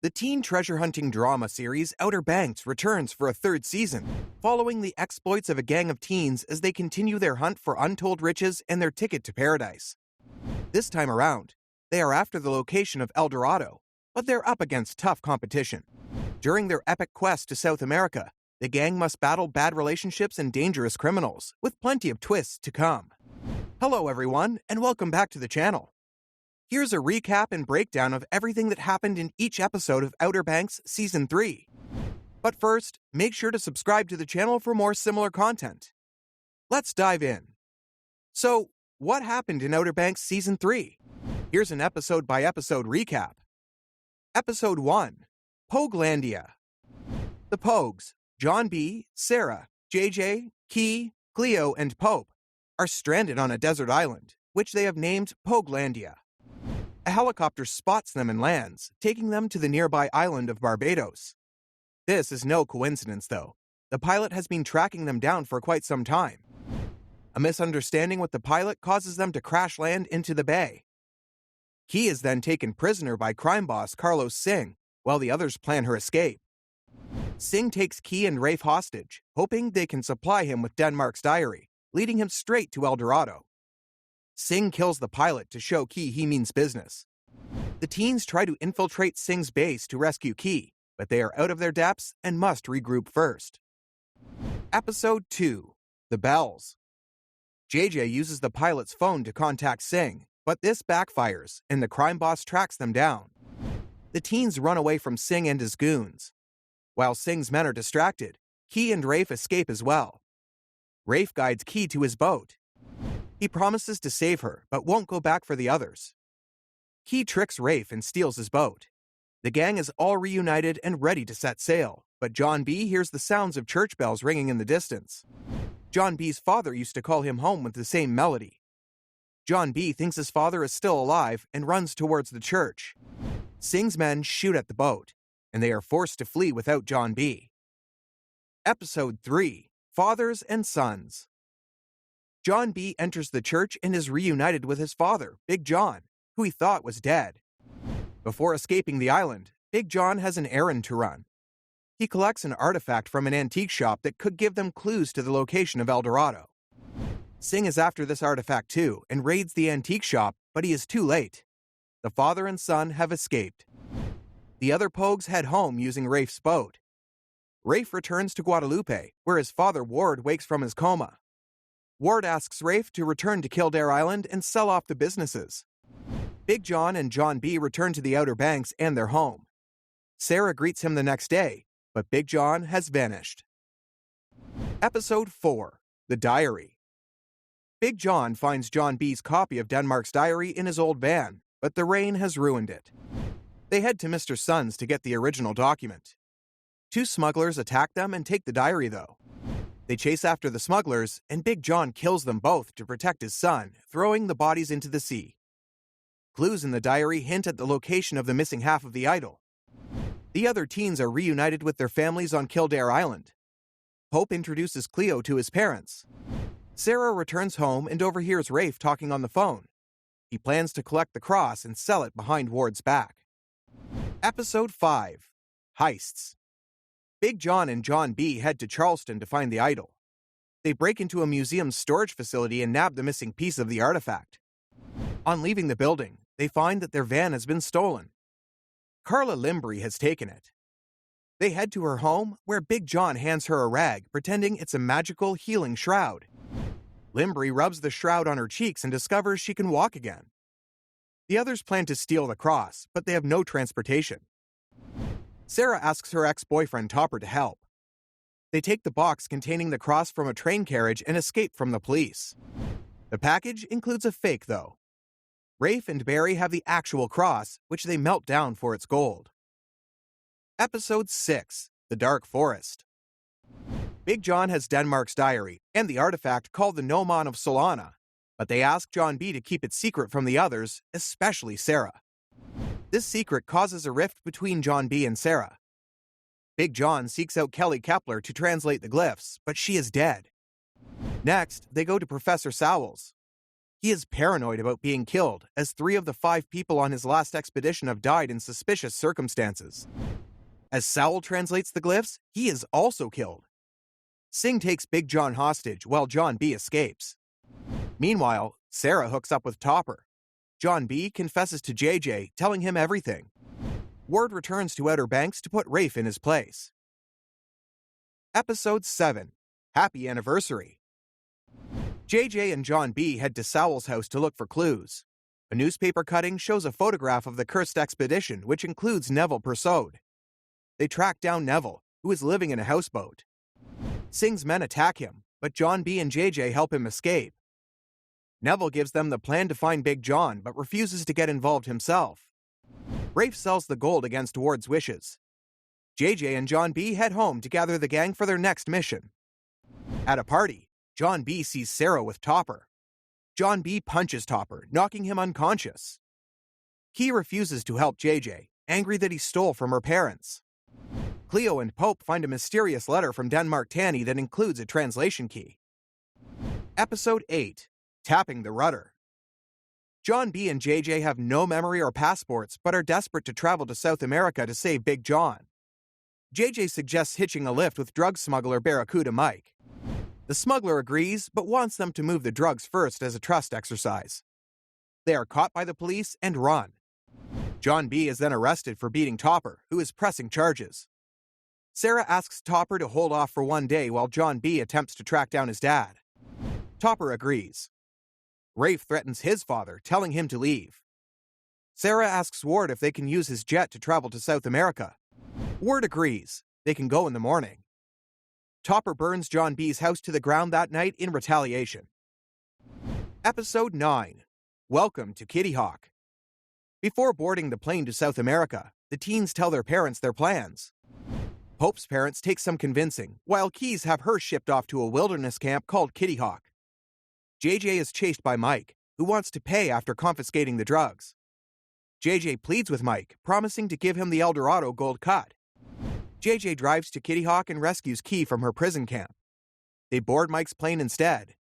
The teen treasure hunting drama series Outerbanks returns for a third season, following the exploits of a gang of teens as they continue their hunt for untold riches and their ticket to paradise. This time around, they are after the location of Dorado, but they're up against tough competition. During their epic quest to South America, the gang must battle bad relationships and dangerous criminals, with plenty of twists to come. Hello everyone, and welcome back to the channel. Here's a recap and breakdown of everything that happened in each episode of Outerbanks Season 3. But first, make sure to subscribe to the channel for more similar content. Let's dive in. So, what happened in Outerbanks Season 3? Here's an episode-by-episode recap. Episode 1. Poguelandia. The Pogues, John B., Sarah, JJ, Key, Cleo, and Pope, are stranded on a desert island, which they have named Poguelandia. A helicopter spots them and lands, taking them to the nearby island of Barbados. This is no coincidence, though. The pilot has been tracking them down for quite some time. A misunderstanding with the pilot causes them to crash land into the bay. Key is then taken prisoner by crime boss Carlos Singh, while the others plan her escape. Singh takes Key and Rafe hostage, hoping they can supply him with Denmark's diary, leading him straight to El Dorado. Singh kills the pilot to show Key he means business. The teens try to infiltrate Singh's base to rescue Key, but they are out of their depths and must regroup first. Episode 2. The Bells. JJ uses the pilot's phone to contact Singh, but this backfires, and the crime boss tracks them down. The teens run away from Singh and his goons. While Singh's men are distracted, Key and Rafe escape as well. Rafe guides Key to his boat. He promises to save her, but won't go back for the others. Key tricks Rafe and steals his boat. The gang is all reunited and ready to set sail, but John B. hears the sounds of church bells ringing in the distance. John B.'s father used to call him home with the same melody. John B. thinks his father is still alive and runs towards the church. Singh's men shoot at the boat, and they are forced to flee without John B. Episode 3. Fathers and Sons. John B. enters the church and is reunited with his father, Big John, who he thought was dead. Before escaping the island, Big John has an errand to run. He collects an artifact from an antique shop that could give them clues to the location of El Dorado. Singh is after this artifact too and raids the antique shop, but he is too late. The father and son have escaped. The other Pogues head home using Rafe's boat. Rafe returns to Guadalupe, where his father Ward wakes from his coma. Ward asks Rafe to return to Kildare Island and sell off the businesses. Big John and John B. return to the Outer Banks and their home. Sarah greets him the next day, but Big John has vanished. Episode 4. The Diary. Big John finds John B.'s copy of Denmark's diary in his old van, but the rain has ruined it. They head to Mr. Sun's to get the original document. Two smugglers attack them and take the diary, though. They chase after the smugglers, and Big John kills them both to protect his son, throwing the bodies into the sea. Clues in the diary hint at the location of the missing half of the idol. The other teens are reunited with their families on Kildare Island. Pope introduces Cleo to his parents. Sarah returns home and overhears Rafe talking on the phone. He plans to collect the cross and sell it behind Ward's back. Episode 5. HEISTS. Big John and John B. head to Charleston to find the idol. They break into a museum's storage facility and nab the missing piece of the artifact. On leaving the building, they find that their van has been stolen. Carla Limbry has taken it. They head to her home, where Big John hands her a rag, pretending it's a magical healing shroud. Limbry rubs the shroud on her cheeks and discovers she can walk again. The others plan to steal the cross, but they have no transportation. Sarah asks her ex-boyfriend Topper to help. They take the box containing the cross from a train carriage and escape from the police. The package includes a fake, though. Rafe and Barry have the actual cross, which they melt down for its gold. Episode 6. The Dark Forest. Big John has Denmark's diary and the artifact called the GNOMON of Solana, but they ask John B. to keep it secret from the others, especially Sarah. This secret causes a rift between John B. and Sarah. Big John seeks out Kelly Kepler to translate the glyphs, but she is dead. Next, they go to Professor Sowell's. He is paranoid about being killed, as 3 of the 5 people on his last expedition have died in suspicious circumstances. As Sowell translates the glyphs, he is also killed. Singh takes Big John hostage while John B escapes. Meanwhile, Sarah hooks up with Topper. John B confesses to JJ, telling him everything. Ward returns to Outer Banks to put Rafe in his place. Episode 7. Happy Anniversary. JJ and John B head to Sowell's house to look for clues. A newspaper cutting shows a photograph of the cursed expedition, which includes Neville Persaud. They track down Neville, who is living in a houseboat. Singh's men attack him, but John B and JJ help him escape. Neville gives them the plan to find Big John, but refuses to get involved himself. Rafe sells the gold against Ward's wishes. JJ and John B head home to gather the gang for their next mission. At a party, John B sees Sarah with Topper. John B punches Topper, knocking him unconscious. Key refuses to help JJ, angry that he stole from her parents. Cleo and Pope find a mysterious letter from Denmark Tanny that includes a translation key. Episode 8. Tapping the Rudder. John B and JJ have no memory or passports, but are desperate to travel to South America to save Big John. JJ suggests hitching a lift with drug smuggler Barracuda Mike. The smuggler agrees, but wants them to move the drugs first as a trust exercise. They are caught by the police and run. John B is then arrested for beating Topper, who is pressing charges. Sarah asks Topper to hold off for one day while John B attempts to track down his dad. Topper agrees. Rafe threatens his father, telling him to leave. Sarah asks Ward if they can use his jet to travel to South America. Ward agrees. They can go in the morning. Topper burns John B's house to the ground that night in retaliation. Episode 9. Welcome to Kitty Hawk. Before boarding the plane to South America, the teens tell their parents their plans. Pope's parents take some convincing, while Keys have her shipped off to a wilderness camp called Kitty Hawk. JJ is chased by Mike, who wants to pay after confiscating the drugs. JJ pleads with Mike, promising to give him the Dorado gold cut. JJ drives to Kitty Hawk and rescues Key from her prison camp. They board Mike's plane instead.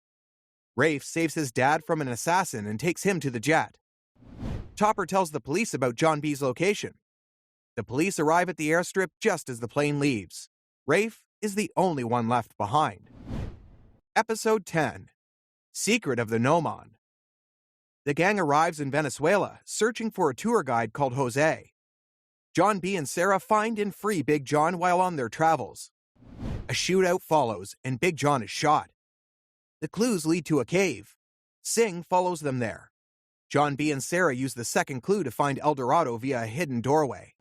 Rafe saves his dad from an assassin and takes him to the jet. Topper tells the police about John B's location. The police arrive at the airstrip just as the plane leaves. Rafe is the only one left behind. Episode 10. Secret of the GNOMON. The gang arrives in Venezuela, searching for a tour guide called Jose. John B and Sarah find and free Big John while on their travels. A shootout follows, and Big John is shot. The clues lead to a cave. Singh follows them there. John B and Sarah use the second clue to find El Dorado via a hidden doorway.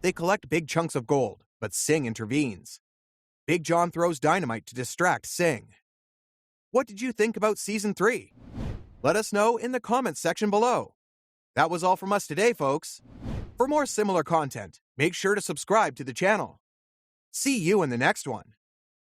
They collect big chunks of gold, but Singh intervenes. Big John throws dynamite to distract Singh. What did you think about Season 3? Let us know in the comments section below. That was all from us today, folks. For more similar content, make sure to subscribe to the channel. See you in the next one.